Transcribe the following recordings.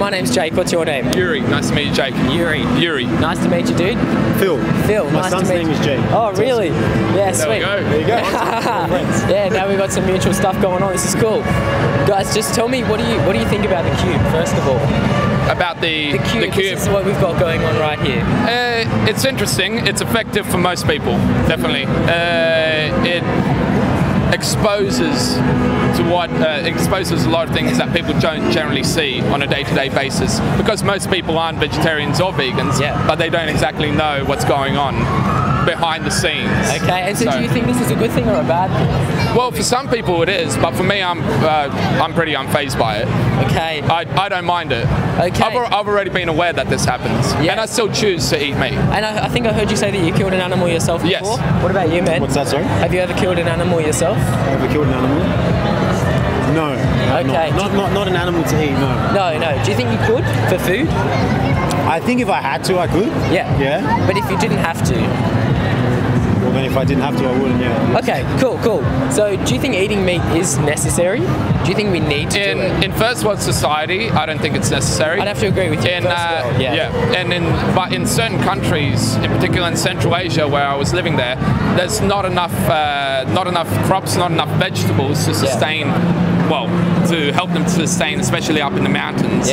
my name's Jake. What's your name? Yuri. Nice to meet you, Jake. Yuri. Nice to meet you, dude. Phil. My son's name is Jake. Oh, really? Yeah, sweet. There you go. Yeah, now we've got some mutual stuff going on. This is cool. Guys, just tell me, what do you think about the cube, first of all? About the cube. This is what we've got going on right here. It's interesting. It's effective for most people, definitely. It exposes a lot of things that people don't generally see on a day-to-day basis, because most people aren't vegetarians or vegans, but they don't exactly know what's going on behind the scenes. Okay, and so do you think this is a good thing or a bad thing? Well, for some people it is, but for me, I'm pretty unfazed by it. Okay. I don't mind it. Okay. I've already been aware that this happens, and I still choose to eat meat. And I think I heard you say that you killed an animal yourself before. Yes. What about you, man? What's that, sorry? Have you ever killed an animal yourself? Have I killed an animal? No. Okay. Not an animal to eat, no. No. Do you think you could for food? I think if I had to, I could. Yeah. Yeah. But if you didn't have to? Well, then if I didn't have to, I wouldn't, yeah. Okay, cool. So do you think eating meat is necessary? Do you think we need to do it? In first world society, I don't think it's necessary. I'd have to agree with you. But in certain countries, in particular in Central Asia, where I was living there, there's not enough crops, not enough vegetables to sustain. Well, to help them to sustain, especially up in the mountains.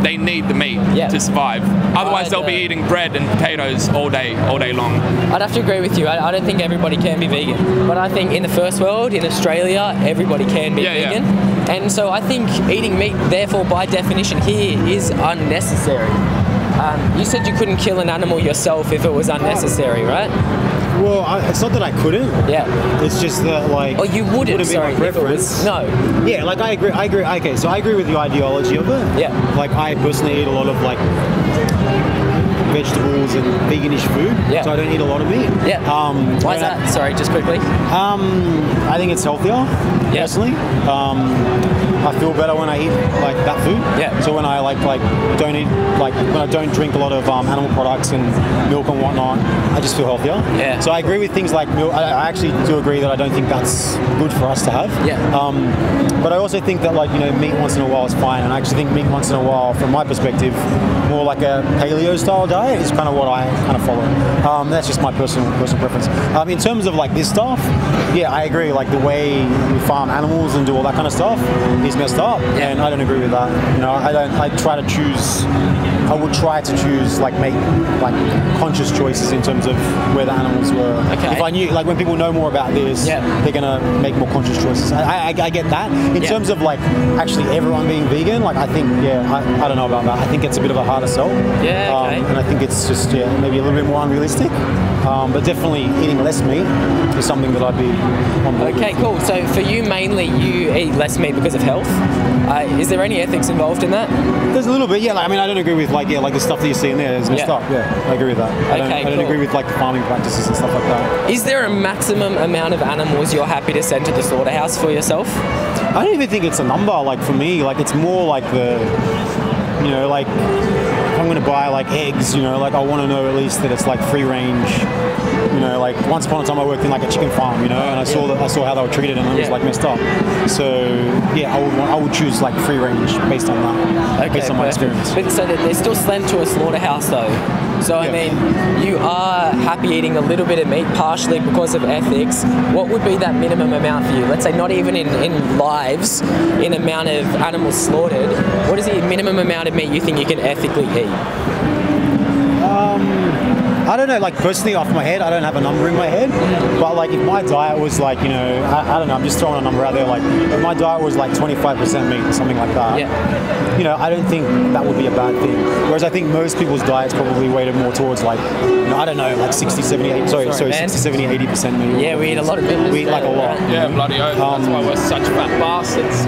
They need the meat to survive. Otherwise, they'll be eating bread and potatoes all day long. I'd have to agree with you. I don't think everybody can be vegan, but I think in the first world, in Australia, everybody can be vegan. And so I think eating meat, therefore, by definition here, is unnecessary. You said you couldn't kill an animal yourself if it was unnecessary, right? Well, it's not that I couldn't. Yeah. It's just that, like... Oh, you wouldn't, sorry, if it was... No. Yeah, like, I agree. Okay, so I agree with the ideology of it. Yeah. Like, I personally eat a lot of, like, vegetables and veganish food. Yeah. So I don't eat a lot of meat. Yeah. Why is that? Sorry, just quickly. I think it's healthier, personally. I feel better when I eat like that food. Yeah. So when I don't eat when I don't drink a lot of animal products and milk and whatnot, I just feel healthier. Yeah. So I agree with things like milk. I actually do agree that I don't think that's good for us to have. Yeah. But I also think that meat once in a while is fine, and I actually think meat once in a while, from my perspective, more like a paleo style diet is kind of what I kind of follow. That's just my personal preference. In terms of this stuff, yeah, I agree. Like the way we farm animals and do all that kind of stuff is messed up, and I don't agree with that. I would try to choose make conscious choices in terms of where the animals were. Okay. If I knew, when people know more about this, they're gonna make more conscious choices. I get that. In terms of actually everyone being vegan, I think I don't know about that. I think it's a bit of a harder sell. Yeah. Okay. And I think it's just maybe a little bit more unrealistic. But definitely eating less meat is something that I'd be on board with. Cool. So for you, mainly, you eat less meat because of health. Is there any ethics involved in that? There's a little bit, yeah. I don't agree with the stuff that you see in there is messed up. Yeah, I agree with that. I don't agree with the farming practices and stuff like that. Is there a maximum amount of animals you're happy to send to the slaughterhouse for yourself? I don't even think it's a number. For me, it's more if I'm going to buy eggs, I want to know at least that it's free range. Once upon a time I worked in a chicken farm, and I saw how they were treated, and it was messed up. So yeah, I would choose free range based on that, based on my experience. But so they're still sent to a slaughterhouse though. So I mean, you are happy eating a little bit of meat partially because of ethics. What would be that minimum amount for you? Let's say not even in lives, in amount of animals slaughtered. What is the minimum amount of meat you think you can ethically eat? I don't know, personally off my head, I don't have a number in my head, but if my diet was I don't know, I'm just throwing a number out there, if my diet was 25% meat or something like that, I don't think that would be a bad thing. Whereas I think most people's diets probably weighted more towards I don't know, 60, 70, 80% meat. Yeah, we eat a lot of meat. We eat a lot. Yeah, bloody oath. That's why we're such fat bastards.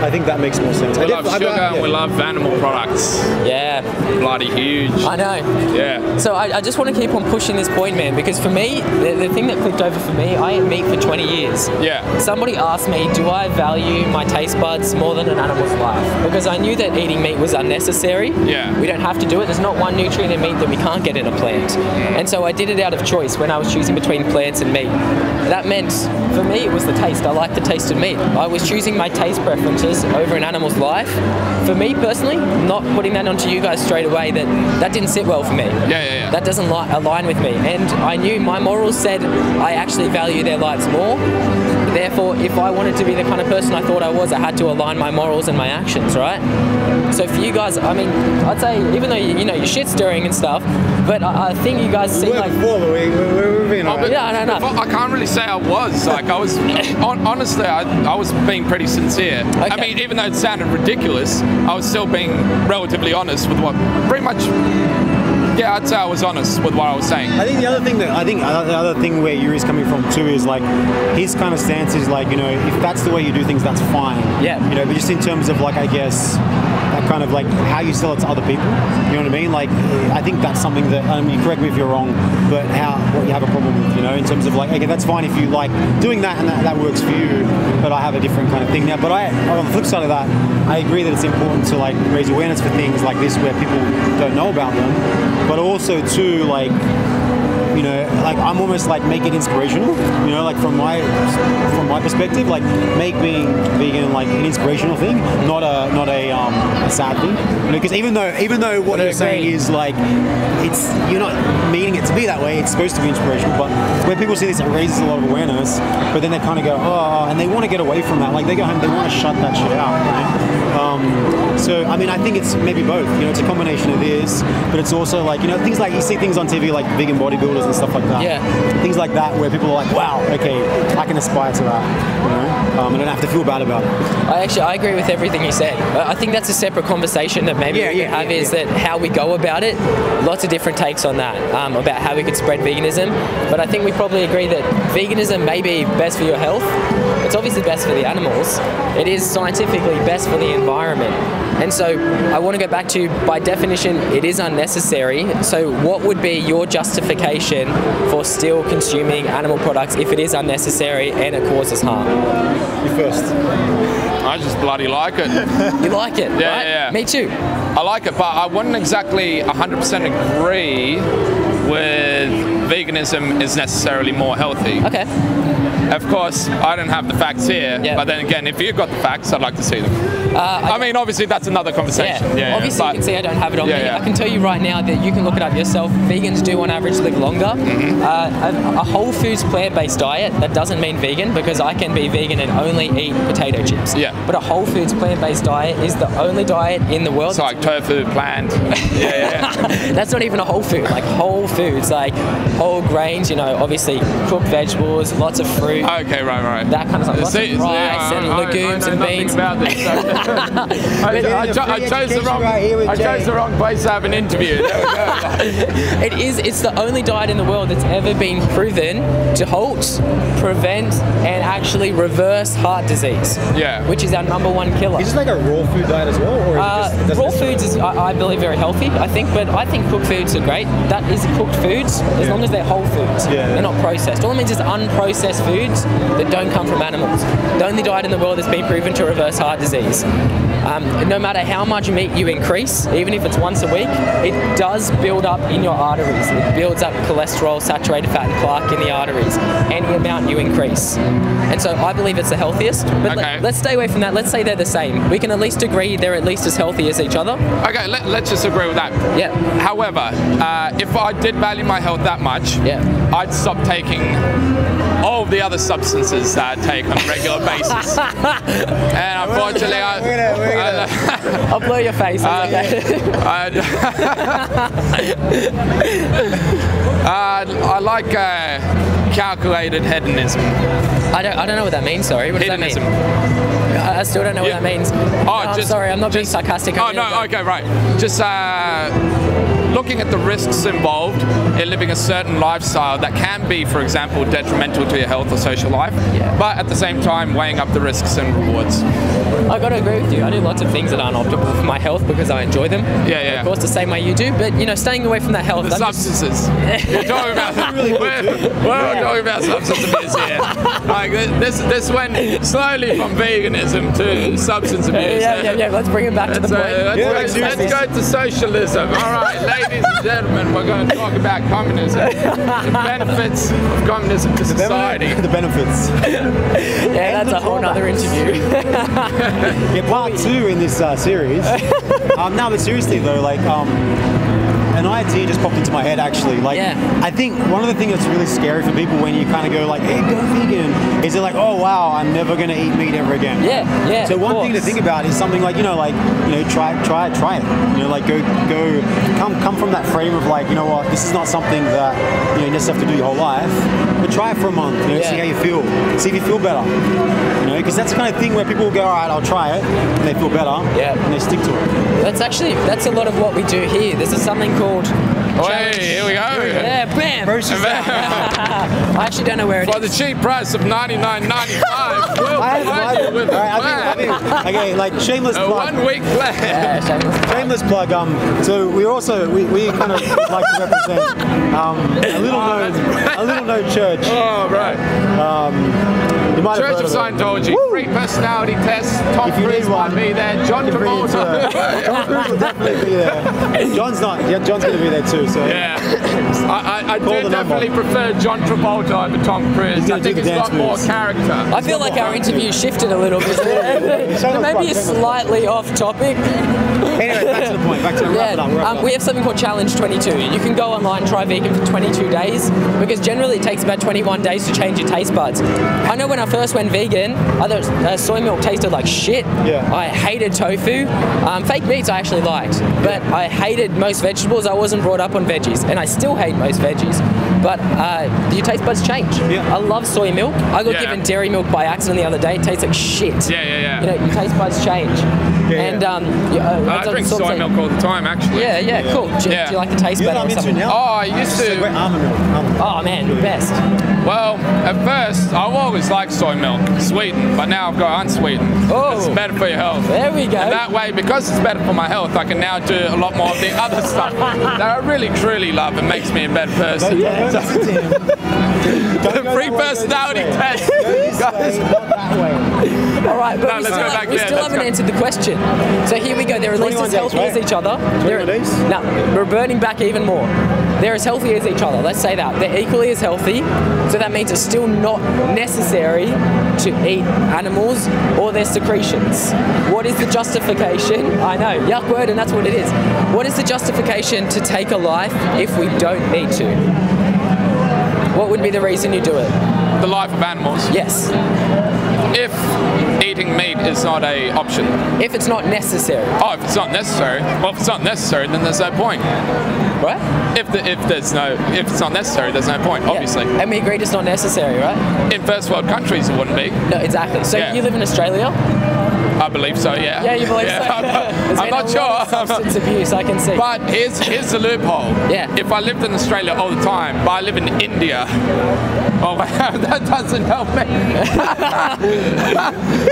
I think that makes more sense. We love sugar and we love animal products. Yeah. Bloody huge. I know. Yeah. So I just want to keep on pushing this point, man, because for me, the thing that clicked over for me, I ate meat for 20 years. Yeah. Somebody asked me, do I value my taste buds more than an animal's life? Because I knew that eating meat was unnecessary. Yeah. We don't have to do it. There's not one nutrient in meat that we can't get in a plant. And so I did it out of choice when I was choosing between plants and meat. that meant, for me, it was the taste. I like the taste of meat. I was choosing my taste preferences over an animal's life. For me personally, not putting that onto you guys straight away, that didn't sit well for me. Yeah. That doesn't align with me. And I knew my morals said I actually value their lives more. Therefore, if I wanted to be the kind of person I thought I was, I had to align my morals and my actions, right? So for you guys, I mean, I'd say, even though you're shit stirring and stuff, but I think you guys seem like... we're being alright. Yeah, no. I can't really say I was. Like, I was... honestly, I was being pretty sincere. Okay. I mean, even though it sounded ridiculous, I was still being relatively honest with what... Pretty much... Yeah, I'd say I was honest with what I was saying. I think the other thing where Yuri's coming from too is like his kind of stance is like, if that's the way you do things, that's fine. Yeah. But just in terms of like, I guess, that kind of like how you sell it to other people. You know what I mean? Like, I think that's something that, you correct me if you're wrong, but what you have a problem with, in terms of like, okay, that's fine if you like doing that and that works for you, but I have a different kind of thing now. But on the flip side of that, I agree that it's important to like raise awareness for things like this where people don't know about them. But also too, like, like I'm almost like make it inspirational, like from my perspective, like make being vegan like an inspirational thing, not a sad thing. Because even though what you're saying is like you're not meaning it to be that way, it's supposed to be inspirational. But when people see this, it raises a lot of awareness. But then they kind of go, oh, and they want to get away from that. Like they go home, they want to shut that shit out. So I mean, I think it's maybe both. It's a combination of this, but it's also like things like you see things on TV like vegan bodybuilders and stuff like that. Yeah. Things like that where people are like, wow, okay, I can aspire to that. I don't have to feel bad about it. I agree with everything you said. I think that's a separate conversation that maybe we have is that how we go about it. Lots of different takes on that about how we could spread veganism. But I think we probably agree that veganism may be best for your health. It's obviously best for the animals. It is scientifically best for the environment. And so I want to go back to, by definition, it is unnecessary. So what would be your justification for still consuming animal products if it is unnecessary and it causes harm? You first. I just bloody like it. You like it, right? Yeah. Me too. I like it, but I wouldn't exactly 100% agree with veganism is necessarily more healthy. Okay. Of course, I don't have the facts here, but then again, if you've got the facts, I'd like to see them. I mean, obviously, that's another conversation. Obviously, you can see I don't have it on me. I can tell you right now that you can look it up yourself. Vegans do, on average, live longer. Mm-hmm. A whole foods plant-based diet, that doesn't mean vegan, because I can be vegan and only eat potato chips. Yeah. But a whole foods plant-based diet is the only diet in the world. It's like tofu, plant. That's not even a whole food. Like whole foods, like whole grains, obviously cooked vegetables, lots of fruit. Okay, right. That kind of stuff. Lots of rice and legumes and beans. About this, so I chose the wrong place to have an interview. There we go. It's the only diet in the world that's ever been proven to halt, prevent, and actually reverse heart disease. Yeah. Which is our #1 killer. Is this like a raw food diet as well? Or raw foods is, I believe, very healthy, I think, but I think cooked foods are great. That is cooked foods, as long as they're whole foods. They're not processed. All it means is unprocessed foods that don't come from animals. The only diet in the world that's been proven to reverse heart disease. No matter how much meat you increase, even if it's once a week, it does build up in your arteries. It builds up cholesterol, saturated fat and plaque in the arteries, any amount you increase. And so I believe it's the healthiest, but let's stay away from that. Let's say they're the same. We can at least agree they're at least as healthy as each other. Okay, let's just agree with that. Yeah. However, if I did value my health that much, I'd stop taking all of the other substances that I take on a regular basis. And unfortunately, I'll blow your face. I like calculated hedonism. I don't know what that means. Sorry, what does hedonism. that mean? I still don't know what that means. I'm sorry, I'm not being sarcastic. Okay, right. Just looking at the risks involved in living a certain lifestyle that can be, for example, detrimental to your health or social life, but at the same time weighing up the risks and rewards. I got to agree with you. I do lots of things that aren't optimal for my health because I enjoy them. Of course, the same way you do. But staying away from that health. The substances. You're talking about. We're talking about substance abuse here. Like this went slowly from veganism to substance abuse. Yeah. Let's bring it back to the point. Let's go to socialism. All right, Ladies and gentlemen, we're going to talk about communism. The benefits of communism to society. The benefits. Yeah, that's a whole other interview. Yeah, part 2 in this series. No, but seriously though, like, an idea just popped into my head actually. Like, I think one of the things that's really scary for people when you kind of go like, hey, go vegan, is they're like, oh wow, I'm never gonna eat meat ever again. Yeah. So one thing to think about is something like, try it. You know, like come from that frame of like, you know what, this is not something that you just have to do your whole life, but try it for a month. See how you feel. See if you feel better. Because that's the kind of thing where people will go, all right, I'll try it, and they feel better, and they stick to it. That's a lot of what we do here. This is something called. Hey, here we go. Yeah, bam. I actually don't know where it is. For the cheap price of $99.95, we'll provide you with a plan. Okay, like shameless plug. 1 week plan. Yeah, shameless plug. So we kind of like to represent a little known church. Oh right. Church of Scientology, free personality test. Tom Cruise might be there. John Travolta. Tom Cruise will definitely be there. John's going to be there too. So yeah, I do definitely prefer John Travolta over Tom Cruise. I think he's got more character. I feel like our interview shifted a little bit. Maybe slightly off topic. Anyway, back to the point. Back to the wrap it up. We have something called Challenge 22. You can go online, try vegan for 22 days, because generally it takes about 21 days to change your taste buds. I know when I first went vegan, I thought soy milk tasted like shit. Yeah. I hated tofu. Fake meats I actually liked, but I hated most vegetables. I wasn't brought up on veggies, and I still hate most veggies. But your taste buds change. Yeah. I love soy milk. I got given dairy milk by accident the other day. It tastes like shit. Yeah. Your taste buds change. I drink soy milk all the time, actually. Yeah, cool. Do you like the taste better or something? Now? Oh, I used to. Almond milk. Oh man, the best. Well, at first, I always liked soy milk, sweetened, but now I've got unsweetened. Oh. It's better for your health. There we go. And that way, because it's better for my health, I can now do a lot more of the other stuff that I really, truly love and makes me a better person. Free personality test. All right, but we still haven't answered the question. So here we go. They're at least as healthy as each other. No, we're burning back even more. They're as healthy as each other. Let's say that. They're equally as healthy. So that means it's still not necessary to eat animals or their secretions. What is the justification? I know, yuck word, and that's what it is. What is the justification to take a life if we don't need to? What would be the reason you do it? The life of animals. Yes. If eating meat is not an option. If it's not necessary. Oh, if it's not necessary. Well, if it's not necessary, then there's no point. Right? If it's not necessary, there's no point, obviously. And we agreed it's not necessary, right? In first world countries, it wouldn't be. No, exactly. So you live in Australia? I believe so, yeah. Yeah, you believe so? I'm not sure. Substance abuse, I can see. But here's the loophole. Yeah. If I lived in Australia all the time, but I live in India, oh, that doesn't help me.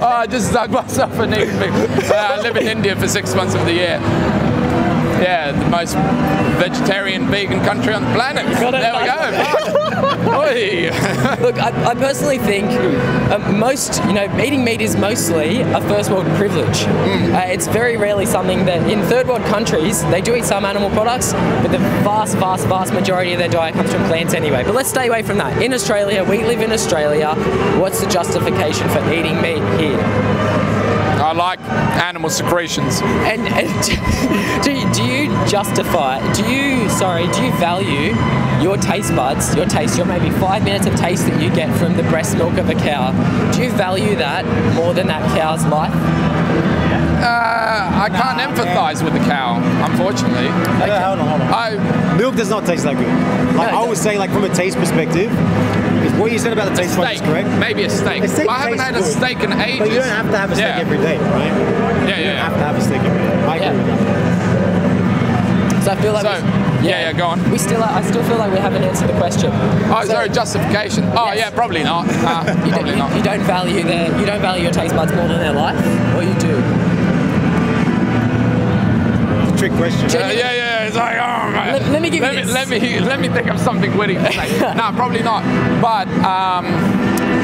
I just dug myself a knee. I live in India for 6 months of the year. Yeah, the most vegetarian, vegan country on the planet. There we go. Look, I personally think eating meat is mostly a first world privilege. It's very rarely something that in third world countries, they do eat some animal products, but the vast majority of their diet comes from plants anyway. But let's stay away from that. In Australia, we live in Australia. What's the justification for eating meat here? I like animal secretions. And do you value your taste buds, your maybe 5 minutes of taste that you get from the breast milk of a cow? Do you value that more than that cow's life? I can't empathise with the cow, unfortunately. Okay. Hold on. Milk does not taste that good. Like, I would say, like, from a taste perspective, what you said about the taste buds is correct. Maybe a steak. I haven't had a steak in ages. But you don't have to have a steak every day, right? You don't have to have a steak every day. I agree with that. So I feel like go on. I still feel like we haven't answered the question. Oh, is there a justification? Oh, yes. Yeah, probably not. Probably not. You don't value your taste buds more than their life, or you do? Trick question. It's like, oh man. Let me give you this. Let me think of something witty to say. No, probably not. But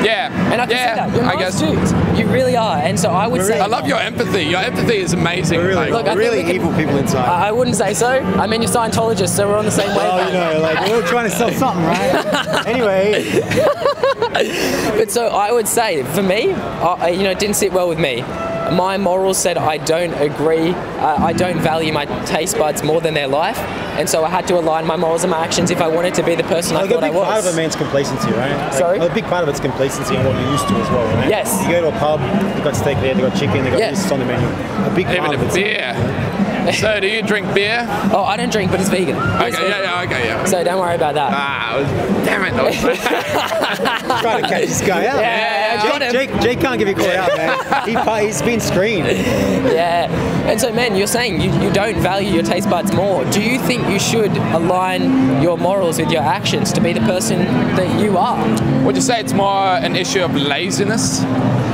Yeah. And I can see that. You're I nice guess. dudes. You really are. And so I would say... I love your empathy. Your empathy is amazing. We're really, Look, I think really we can- evil people inside. I wouldn't say so. I mean, you're Scientologists, so we're on the same Oh, wavelength. you know, like we're all trying to sell something, right? Anyway, But so I would say, for me, it didn't sit well with me. My morals said I don't agree, I don't value my taste buds more than their life, and so I had to align my morals and my actions if I wanted to be the person I thought I a big part of was. it means complacency, right? Like, Sorry? A big part of it's complacency and what you're used to as well, right? Yes. You go to a pub, they've got steak there, they've got chicken, they've got Yes. this on the menu. A big Even part of a it's beer. So, do you drink beer? Oh, I don't drink, but it's vegan. Okay, yeah. So don't worry about that. Damn it. I was trying to catch this guy out. Yeah, I got him. Jake can't give you a call out, man. He's been screened. Yeah. And so, man, you're saying you don't value your taste buds more. Do you think you should align your morals with your actions to be the person that you are? Would you say it's more an issue of laziness?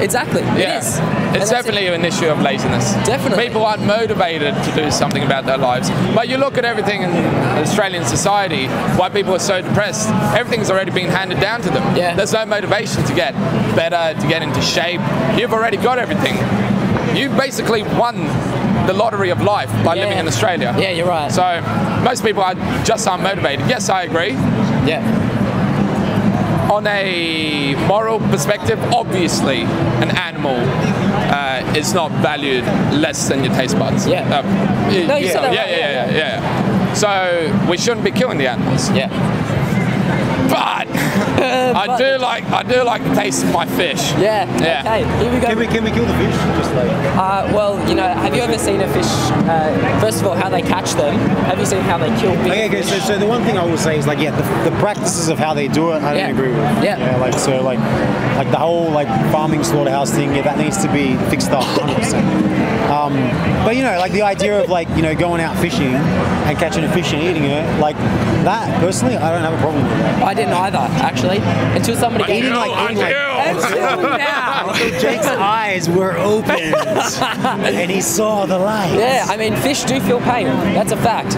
Exactly. Yeah. It is. It's definitely an issue of laziness. Definitely. People aren't motivated to do something about their lives. But you look at everything in Australian society, why people are so depressed, everything's already been handed down to them. Yeah. There's no motivation to get better, to get into shape. You've already got everything. You basically won the lottery of life by living in Australia. Yeah, you're right. So most people just aren't motivated. Yes, I agree. Yeah. On a moral perspective, obviously, an animal is not valued less than your taste buds. Yeah. No, you said that right. Yeah. So we shouldn't be killing the animals. Yeah. But I do like the taste of my fish. Yeah. Yeah. Okay. Here we go. Can we kill the fish? Just like. Well, have you ever seen a fish? First of all, how they catch them. Have you seen how they kill big Okay, fish? so the one thing I will say is like, the practices of how they do it, I don't agree with. Yeah. Like the whole farming slaughterhouse thing, that needs to be fixed up 100%. But like the idea of going out fishing and catching a fish and eating it, like that personally, I don't have a problem with that. I didn't either, actually, until somebody gave me Until now. Jake's eyes were opened and he saw the light. Yeah, I mean, fish do feel pain. That's a fact.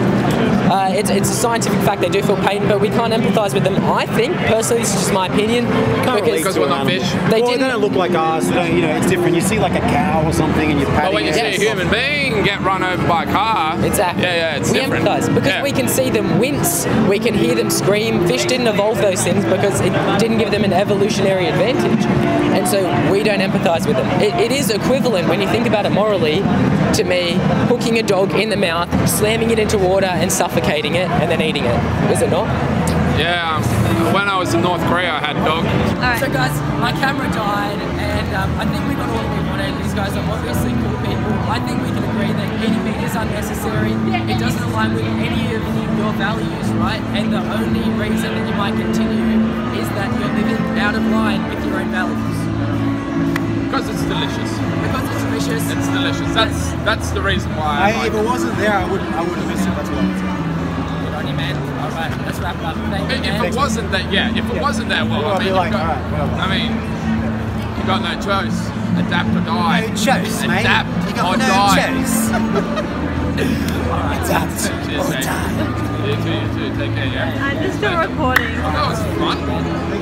It's a scientific fact. They do feel pain, but we can't empathise with them. I think, personally, this is just my opinion. Because we're not fish. They don't look like us. They don't, it's different. You see like a cow or something, and you're patting But when you it. see a human being get run over by a car, Exactly. Yeah, it's we different. empathise because we can see them wince, we can hear them scream. Fish didn't evolve those things because it didn't give them an evolutionary advantage, and so we don't empathise with them. It is equivalent when you think about it morally to me hooking a dog in the mouth, slamming it into water, and suffocating it, and then eating it. Is it not? Yeah. When I was in North Korea, I had a dog. Alright. So guys, my camera died, and I think we got all we wanted. These guys are obviously cool people. I think we can agree that eating meat is unnecessary. It doesn't align with any of your values, right? And the only reason that you might continue is that you're living out of line with your own values. Because it's delicious. Because it's delicious. It's delicious. That's the reason why. If it wasn't there, I wouldn't miss it. That's what I would say. Good on you, man. All right, let's wrap it up. Thank you, If man. it wasn't that, if it wasn't there, well, I'd be like, you've got, alright, whatever. I mean, you got no choice. Adapt or die. No choice, mate. Adapt You got or no die. choice. Adapt Cheers, or mate. die. You too. Take care, yeah. I'm just still recording. That was fun.